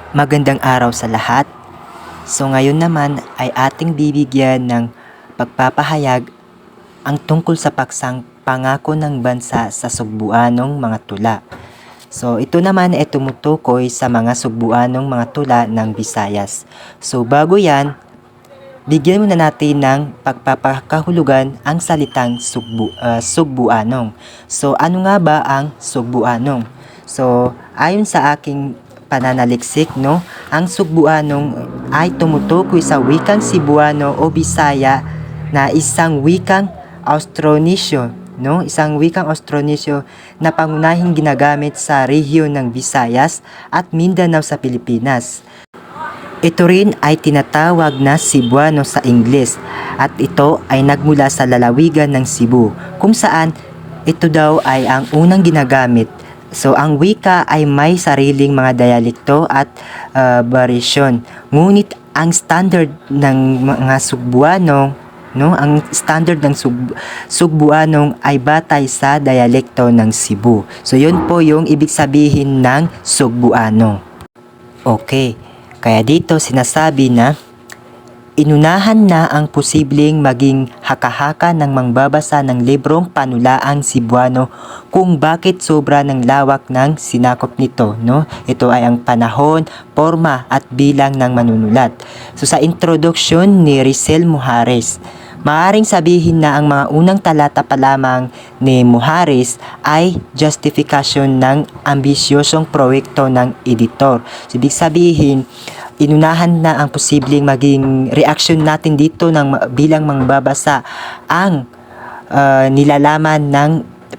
Magandang araw sa lahat. So ngayon naman ay ating bibigyan ng pagpapahayag ang tungkol sa paksang pangako ng bansa sa sugbuanong mga tula. So ito naman ay tumutukoy sa mga sugbuanong mga tula ng Visayas. So bago yan, bigyan muna natin ng pagpapakahulugan ang salitang sugbuanong. So ano nga ba ang sugbuanong? So ayon sa aking pananaliksik, no, ang sugbuanong ay tumutukoy sa wikang Cebuano o Bisaya na isang wikang Austronesian, no, isang wikang Austronesian na pangunahing ginagamit sa rehiyon ng Visayas at Mindanao sa Pilipinas. Ito rin ay tinatawag na Cebuano sa Ingles at ito ay nagmula sa lalawigan ng Cebu kung saan ito daw ay ang unang ginagamit. So ang wika ay may sariling mga dialekto at variasyon. Ngunit ang standard ng mga Sugbuanong, no, ang standard ng Sugbuanong ay batay sa dialekto ng Cebu. So yun po yung ibig sabihin ng Sugbuano. Okay. Kaya dito sinasabi na inunahan na ang posibleng maging haka-haka ng mangbabasa ng librong panulaang Cebuano kung bakit sobra ng lawak ng sinakop nito, no? Ito ay ang panahon, forma at bilang ng manunulat. So sa introduction ni Rizal Mujares, maaring sabihin na ang mga unang talata pa lamang ni Mujares ay justifikasyon ng ambisyosong proyekto ng editor. So ibig sabihin, inunahan na ang posibleng maging reaksyon natin dito bilang mangbabasa ang nilalaman ng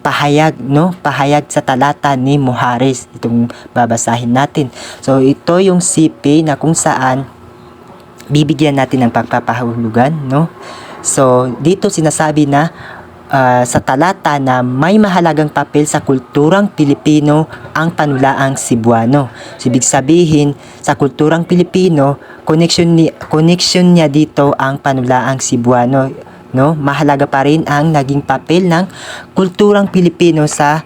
pahayag, no? Pahayag sa talata ni Mujares, itong babasahin natin. So ito yung CP na kung saan bibigyan natin ng pagpapahulugan, no? So dito sinasabi na sa talata na may mahalagang papel sa kulturang Pilipino ang panulaang Cebuano. So, ibig sabihin, sa kulturang Pilipino, connection niya dito ang panulaang Cebuano. No? Mahalaga pa rin ang naging papel ng kulturang Pilipino sa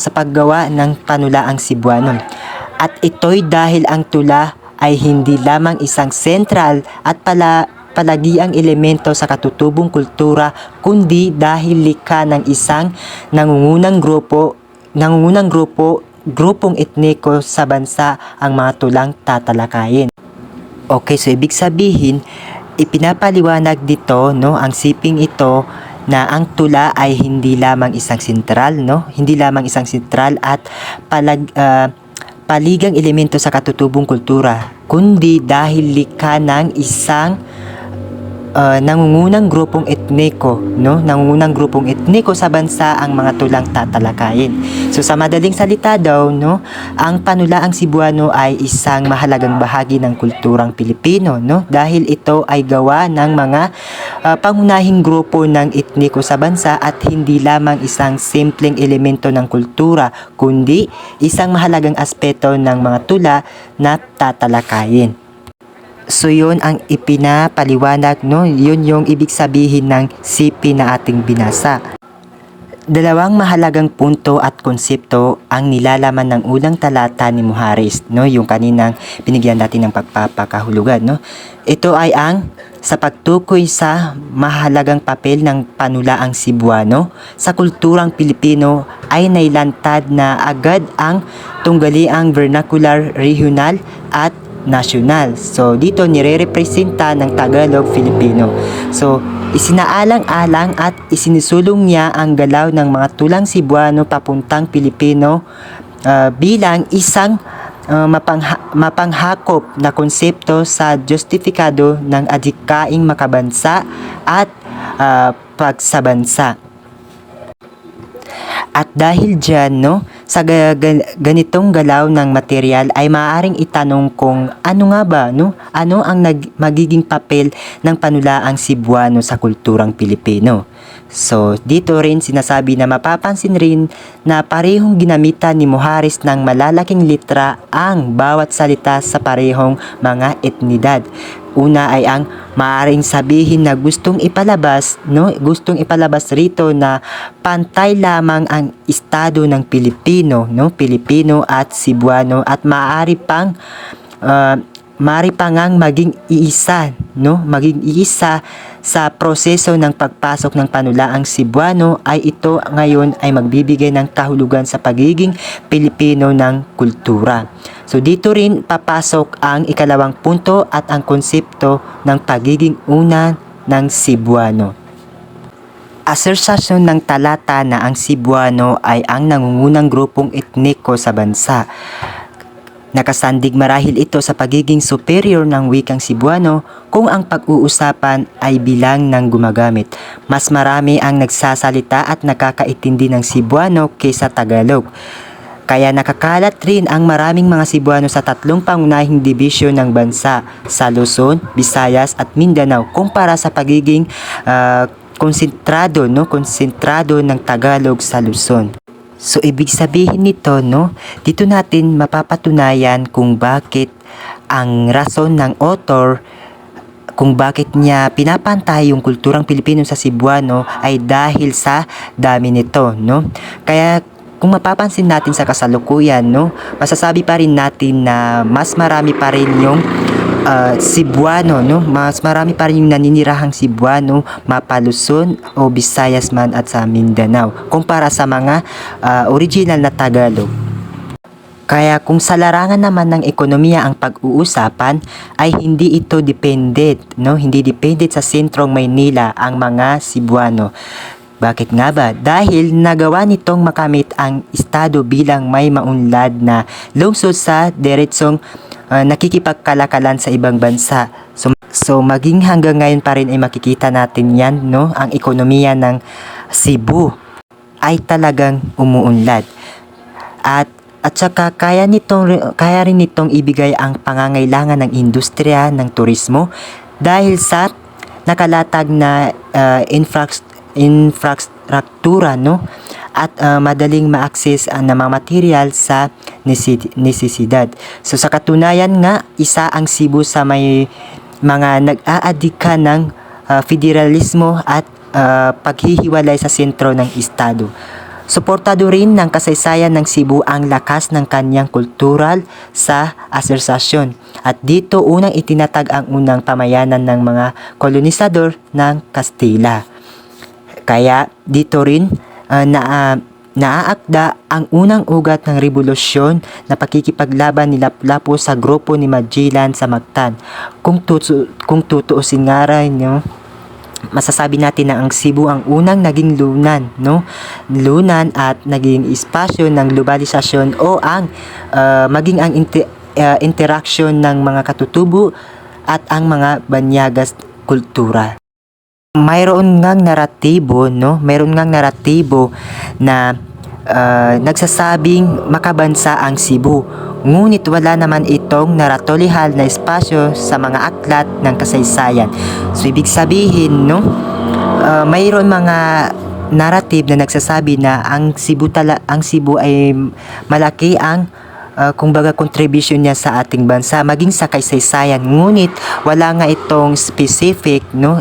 paggawa ng panulaang Cebuano. At ito'y dahil ang tula ay hindi lamang isang sentral at palagiang elemento sa katutubong kultura, kundi dahil likha ng isang grupong etniko sa bansa ang mga tulang tatalakayin. Okay, so ibig sabihin, ipinapaliwanag dito, no, ang siping ito na ang tula ay hindi lamang isang sentral, no? Hindi lamang isang sentral at paligang elemento sa katutubong kultura, kundi dahil likha ng isang nangungunang grupong etniko, no? Nangungunang grupong etniko sa bansa ang mga tulang tatalakayin. So sa madaling salita daw, no, ang panulaang Cebuano ay isang mahalagang bahagi ng kulturang Pilipino, no? Dahil ito ay gawa ng mga pangunahing grupo ng etniko sa bansa at hindi lamang isang simpleng elemento ng kultura, kundi isang mahalagang aspeto ng mga tula na tatalakayin. So yun ang ipinapaliwanag, no? Yun yung ibig sabihin ng CP na ating binasa. Dalawang mahalagang punto at konsepto ang nilalaman ng unang talata ni Mujares, no? Yung kaninang binigyan natin ng pagpapakahulugan, no? Ito ay ang sa pagtukoy sa mahalagang papel ng panulaang Cebuano sa kulturang Pilipino ay nailantad na agad ang tunggaliang vernacular, regional at nasyonal. So dito nire-representa ng Tagalog Filipino. So isinaalang-alang at isinisulong niya ang galaw ng mga tulang Cebuano papuntang Pilipino bilang isang mapanghakop na konsepto sa justifikado ng adhikaing makabansa at pagsabansa. At dahil dyan, no, sa ganitong galaw ng material ay maaaring itanong kung ano nga ba, no? Ano ang magiging papel ng panulaang Cebuano sa kulturang Pilipino? So, dito rin sinasabi na mapapansin rin na parehong ginamitan ni Muhares ng malalaking litra ang bawat salita sa parehong mga etnidad. Una ay ang maaaring sabihin na gustong ipalabas rito na pantay lamang ang estado ng Pilipino, Pilipino at Cebuano, at maaari pang ngang maging iisa, maging iisa sa proseso ng pagpasok ng panulaang Cebuano, ay ito ngayon ay magbibigay ng kahulugan sa pagiging Pilipino ng kultura. So dito rin papasok ang ikalawang punto at ang konsepto ng pagiging una ng Cebuano. Asersasyon ng talata na ang Cebuano ay ang nangungunang grupong etniko sa bansa. Nakasandig marahil ito sa pagiging superior ng wikang Cebuano kung ang pag-uusapan ay bilang ng gumagamit. Mas marami ang nagsasalita at nakakaintindi ng Cebuano kaysa Tagalog. Kaya nakakalat rin ang maraming mga Cebuano sa tatlong pangunahing dibisyon ng bansa, sa Luzon, Visayas at Mindanao, kumpara sa pagiging konsentrado ng Tagalog sa Luzon. So, ibig sabihin nito, dito natin mapapatunayan kung bakit ang rason ng author, kung bakit niya pinapantay yung kulturang Pilipino sa Cebuano ay dahil sa dami nito, Kaya, kung mapapansin natin sa kasalukuyan, masasabi pa rin natin na mas marami pa rin yung Cebuano, mas marami pa rin yung naninirahang Cebuano, Luzon o Visayas man at sa Mindanao kumpara sa mga original na Tagalog. Kaya kung sa larangan naman ng ekonomiya ang pag-uusapan, ay hindi ito hindi dependent sa sentrong Maynila ang mga Cebuano. Bakit nga ba? Dahil nagawa nitong makamit ang estado bilang may maunlad na lungsod sa diretsong nakikipagkalakalan sa ibang bansa. So maging hanggang ngayon pa rin ay makikita natin yan, ang ekonomiya ng Cebu ay talagang umuunlad. At saka kaya rin nitong ibigay ang pangangailangan ng industriya ng turismo dahil sa nakalatag na infrastruktura, at madaling ma-access na mga material sa nesesidad. So sa katunayan nga, isa ang Cebu sa may mga nag-aadika ng federalismo at paghihiwalay sa sentro ng estado. Suportado rin ng kasaysayan ng Cebu ang lakas ng kanyang kultural sa asersasyon. At dito unang itinatag ang unang pamayanan ng mga kolonisador ng Kastila. Kaya dito rin naaakda ang unang ugat ng revolusyon na pakikipaglaban ni Lapu-Lapu sa grupo ni Magellan sa Mactan. Kung tutuusin nga rin, masasabi natin na ang Cebu ang unang naging lunan at naging espasyo ng globalisasyon o ang maging ang interaksyon ng mga katutubo at ang mga banyagas kultura. Mayroon ngang naratibo na nagsasabing makabansa ang Cebu. Ngunit wala naman itong naratolihal na espasyo sa mga aklat ng kasaysayan. So ibig sabihin, mayroon mga narrative na nagsasabi na ang Cebu ay malaki ang kumbaga contribution niya sa ating bansa maging sa kasaysayan, ngunit wala nga itong specific na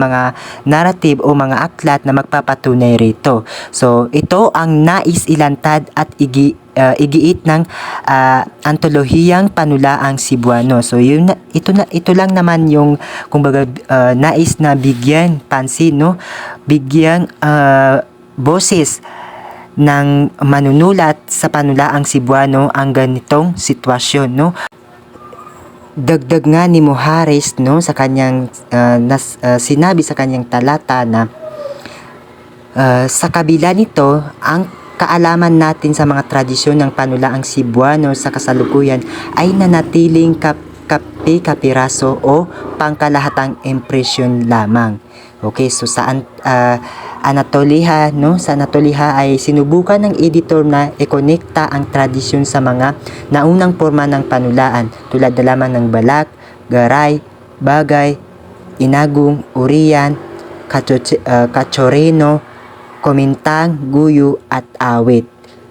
mga narrative o mga aklat na magpapatunay rito. So ito ang nais ilantad at igiit ng antolohiyang Panulaang Cebuano. So ito lang naman yung kumbaga nais na bigyan pansin, bigyang boses ng manunulat sa Panulaang Cebuano ang ganitong sitwasyon, Dagdag nga ni Muhares, sa kanyang sinabi sa kanyang talata na sa kabila nito, ang kaalaman natin sa mga tradisyon ng Panulaang Cebuano sa kasalukuyan ay nanatiling kapiraso o pangkalahatang impresyon lamang. Okay, so sa Anatoliha, sa Anatoliha ay sinubukan ng editor na ikonekta ang tradisyon sa mga naunang forma ng panulaan tulad na lamang ng balak, garay, bagay, inagong, urian, Kachoreno, Kumintang, Guyo at Awit.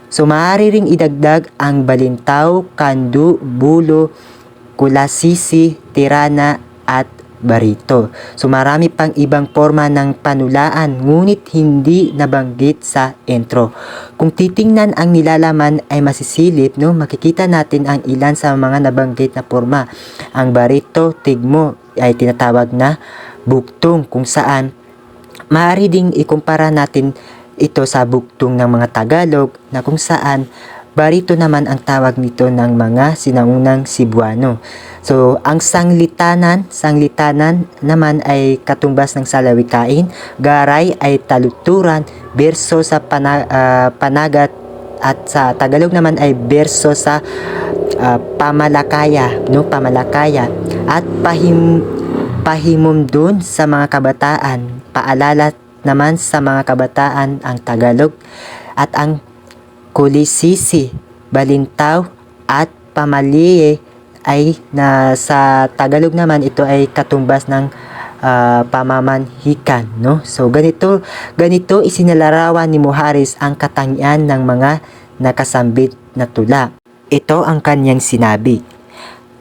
So maaari ring idagdag ang Balintaw, Kandu, Bulo, Kulasisi, Tirana at Barito. So marami pang ibang forma ng panulaan ngunit hindi nabanggit sa intro. Kung titingnan ang nilalaman ay masisilip, no, makikita natin ang ilan sa mga nabanggit na forma. Ang Barito, Tigmo ay tinatawag na buktong kung saan maaari ding ikumpara natin ito sa buktong ng mga Tagalog na kung saan Barito naman ang tawag nito ng mga sinaunang Cebuano. So, ang sanglitanan naman ay katumbas ng salawikain, garay ay taluturan, berso sa panagat at sa Tagalog naman ay berso sa pamalakaya, no, pamalakaya at pahimumdun sa mga kabataan, paalala naman sa mga kabataan ang Tagalog at ang Kulisisi, Balintaw at Pamaliye ay na sa Tagalog naman ito ay katumbas ng pamamanhikan, no? So ganito isinalarawan ni Muhares ang katangian ng mga nakasambit na tula. Ito ang kanyang sinabi: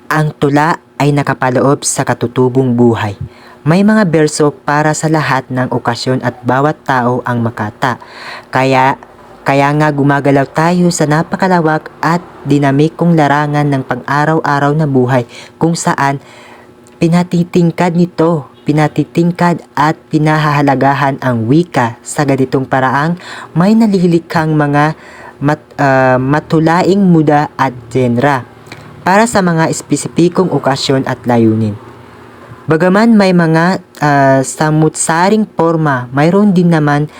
ang tula ay nakapaloob sa katutubong buhay. May mga berso para sa lahat ng okasyon at bawat tao ang makata. Kaya nga gumagalaw tayo sa napakalawak at dinamikong larangan ng pang-araw-araw na buhay kung saan pinatitingkad at pinahahalagahan ang wika sa ganitong paraang may nalilikhang mga matulaing muda at genre para sa mga espesipikong okasyon at layunin. Bagaman may mga samutsaring forma, mayroon din naman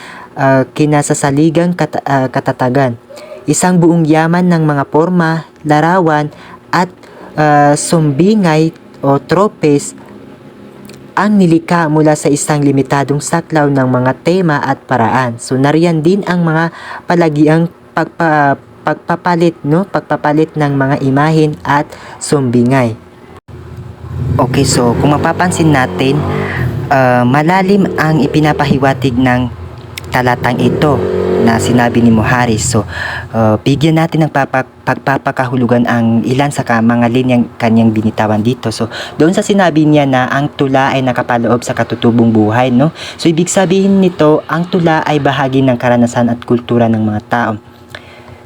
kinasasaligang katatagan. Isang buong yaman ng mga forma, larawan at sumbingay o tropes ang nilikha mula sa isang limitadong saklaw ng mga tema at paraan. So nariyan din ang mga palagiang pagpapalit ng mga imahen at sumbingay. Okay, so kung mapapansin natin, malalim ang ipinapahiwatig ng talatang ito na sinabi ni Muhares. So, bigyan natin ng pagpapakahulugan ang ilan sa mga linyang kanyang binitawan dito. So, doon sa sinabi niya na ang tula ay nakapaloob sa katutubong buhay, no? So, ibig sabihin nito, ang tula ay bahagi ng karanasan at kultura ng mga tao.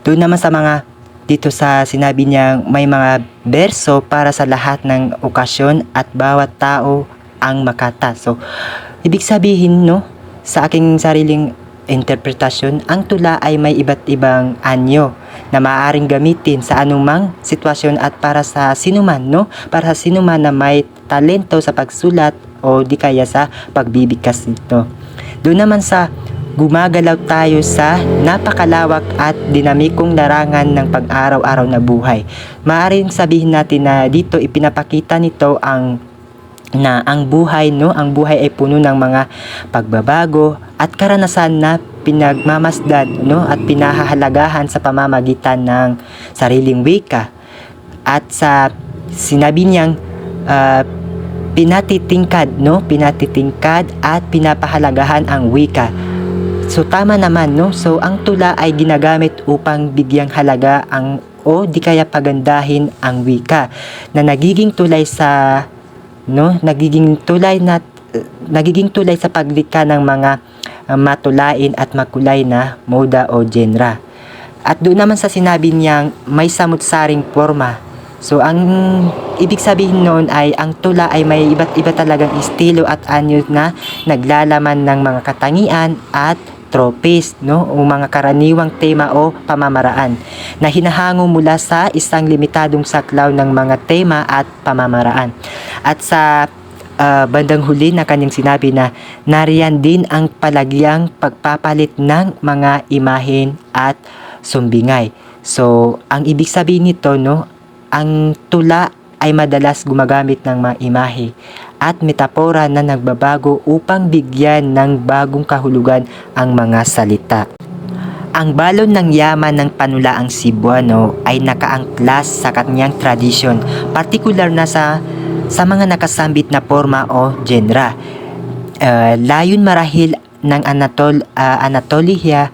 Doon naman sa mga dito sa sinabi niya may mga berso para sa lahat ng okasyon at bawat tao ang makata. So, ibig sabihin, no, sa aking sariling interpretasyon, ang tula ay may iba't ibang anyo na maaaring gamitin sa anumang sitwasyon at para sa sinuman, no? Para sa sinuman na may talento sa pagsulat o di kaya sa pagbibigkas nito. Doon naman sa gumagalaw tayo sa napakalawak at dinamikong larangan ng pang-araw-araw na buhay. Maaaring sabihin natin na dito ipinapakita nito ang buhay, no? Ang buhay ay puno ng mga pagbabago at karanasan na pinagmamasdan, no? At pinahahalagahan sa pamamagitan ng sariling wika. At sa sinabi niyang pinatitingkad, no? Pinatitingkad at pinapahalagahan ang wika. So tama naman, no? So ang tula ay ginagamit upang bigyang halaga o di kaya pagandahin ang wika na nagiging tulay sa paglikha ng mga matulain at makulay na moda o genre. At doon naman sa sinabi niyang may samut-saring forma. So ang ibig sabihin noon ay ang tula ay may iba't iba talagang estilo at anyo na naglalaman ng mga katangian at tropes, no, o mga karaniwang tema o pamamaraan na hinahango mula sa isang limitadong saklaw ng mga tema at pamamaraan. At sa bandang huli na kanyang sinabi na nariyan din ang palagyang pagpapalit ng mga imahen at sumbingay. So, ang ibig sabihin nito, no, ang tula ay madalas gumagamit ng mga imahe at metapora na nagbabago upang bigyan ng bagong kahulugan ang mga salita. Ang balon ng yaman ng panulaang Cebuano ay nakaangklas sa kanyang tradisyon, partikular na sa mga nakasambit na forma o genre. layon marahil ng Anatolia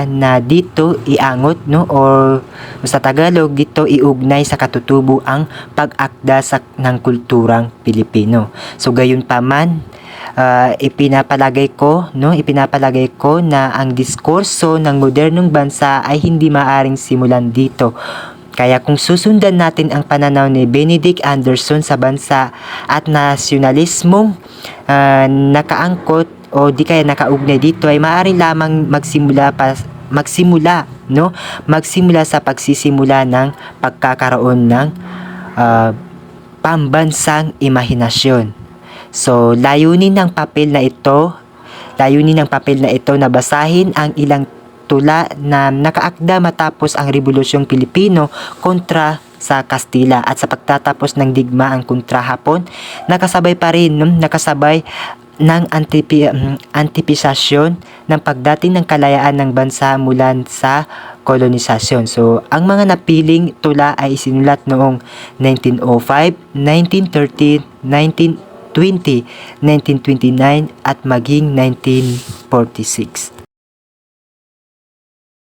na dito iangot, no, or sa Tagalog dito iugnay sa katutubo ang pag-akda ng kulturang Pilipino. So gayon pa man, ipinapalagay ko na ang diskurso ng modernong bansa ay hindi maaring simulan dito. Kaya kung susundan natin ang pananaw ni Benedict Anderson sa bansa at nasyonalismong nakaangkot o di kaya nakaugnay dito, ay maaari lamang magsimula sa pagsisimula ng pagkakaroon ng pambansang imahinasyon. So layunin ng papel na ito na basahin ang ilang tula na nakaakda matapos ang Rebolusyong Pilipino kontra sa Kastila at sa pagtatapos ng digmaang kontra Hapon, nakasabay ng antipisasyon ng pagdating ng kalayaan ng bansa mula sa kolonisasyon. So, ang mga napiling tula ay isinulat noong 1905, 1913, 1920, 1929 at maging 1946.